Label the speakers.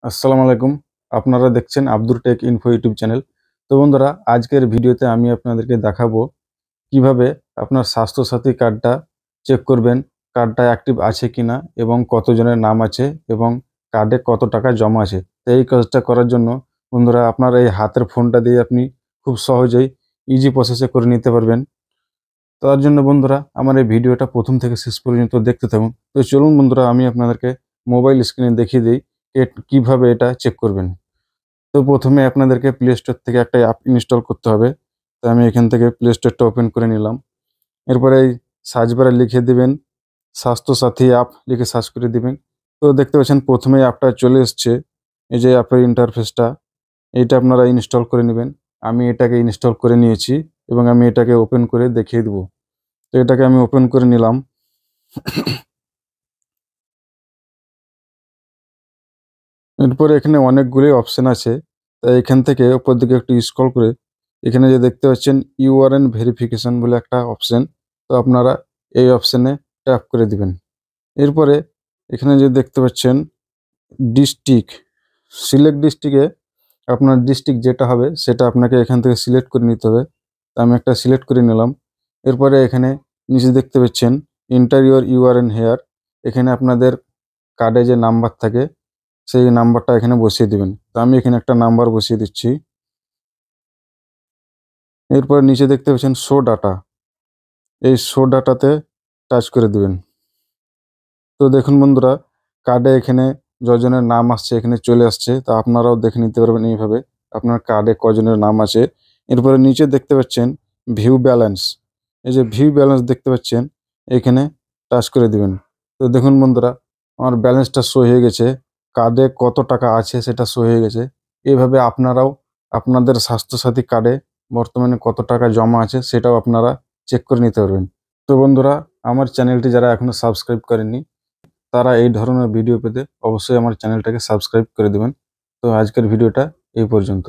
Speaker 1: আসসালামু আলাইকুম। আপনারা দেখছেন Abdur tech info YouTube channel. তো বন্ধুরা, আজকের ভিডিওতে আমি আপনাদেরকে দেখাবো কিভাবে আপনার স্বাস্থ্যসাথী কার্ডটা চেক করবেন, কার্ডটা অ্যাক্টিভ আছে কিনা এবং কতজনের নাম আছে এবং কার্ডে কত টাকা জমা আছে। তো এই কাজটা করার জন্য বন্ধুরা, আপনার এই হাতের ফোনটা দিয়ে আপনি খুব সহজেই ইজি প্রসেসে করে নিতে পারবেন। তার জন্য বন্ধুরা, আমার এই ভিডিওটা প্রথম থেকে শেষ পর্যন্ত দেখতে থাকুন। তো চলুন বন্ধুরা, আমি আপনাদেরকে মোবাইল স্ক্রিনে দেখিয়ে দিই কিভাবে এটা চেক করবেন। তো প্রথমে আপনাদেরকে প্লে স্টোর থেকে একটা অ্যাপ ইনস্টল করতে হবে। তো আমি এখান থেকে প্লে স্টোরটা ওপেন করে নিলাম। এরপরে এই সার্চ বারে লিখে দিবেন স্বাস্থ্যসাথী অ্যাপ, লিখে সার্চ করে দিবেন। তো দেখতে পাচ্ছেন প্রথমেই অ্যাপটা চলে এসছে। এই যে অ্যাপের ইন্টারফেসটা, এইটা আপনারা ইনস্টল করে নেবেন। আমি এটাকে ইনস্টল করে নিয়েছি এবং আমি এটাকে ওপেন করে দেখিয়ে দেবো। তো এটাকে আমি ওপেন করে নিলাম। এরপরে এখানে অনেকগুলি অপশন আছে। তাই এখান থেকে উপর দিকে একটু স্ক্রল করে এখানে যে দেখতে পাচ্ছেন ইউআরএন ভেরিফিকেশন বলে একটা অপশন। তো আপনারা এই অপশনে ট্যাপ করে দিবেন। এরপরে এখানে যে দেখতে পাচ্ছেন ডিস্ট্রিক্ট, সিলেক্ট ডিস্ট্রিক্টে আপনার ডিস্ট্রিক্ট যেটা হবে সেটা আপনাকে এখান থেকে সিলেক্ট করে নিতে হবে। তো আমি একটা সিলেক্ট করে নিলাম। এরপরে এখানে নিচে দেখতে পাচ্ছেন এন্টার ইউর ইউআরএন হেয়ার। এখানে আপনাদের কার্ডে যে নাম্বার থাকে সেই নাম্বারটা এখানে বসিয়ে দিবেন। তো আমি এখানে একটা নাম্বার বসিয়ে দিচ্ছি। এরপর নিচে দেখতে পাচ্ছেন শো ডাটা, এই শো ডাটাতে টাচ করে দিবেন। তো দেখুন বন্ধুরা, কার্ডে এখানে যজনের নাম আসছে এখানে চলে আসছে। তা আপনারাও দেখে নিতে পারবেন এইভাবে আপনার কার্ডে কজনের নাম আছে। এরপরে নিচে দেখতে পাচ্ছেন ভিউ ব্যালেন্স, এই যে ভিউ ব্যালেন্স দেখতে পাচ্ছেন এখানে টাচ করে দিবেন। তো দেখুন বন্ধুরা, আমার ব্যালেন্সটা শো হয়ে গেছে, কার্ডে কত টাকা আছে সেটা শো হয়ে গেছে। এইভাবে আপনারাও আপনাদের স্বাস্থ্যসাথী কার্ডে বর্তমানে কত টাকা জমা আছে সেটাও আপনারা চেক করে নিতে পারবেন। তো বন্ধুরা, আমার চ্যানেলটি যারা এখনো সাবস্ক্রাইব করেননি তারা এই ধরনের ভিডিও পেতে অবশ্যই আমার চ্যানেলটাকে সাবস্ক্রাইব করে দেবেন। তো আজকের ভিডিওটা এই পর্যন্ত।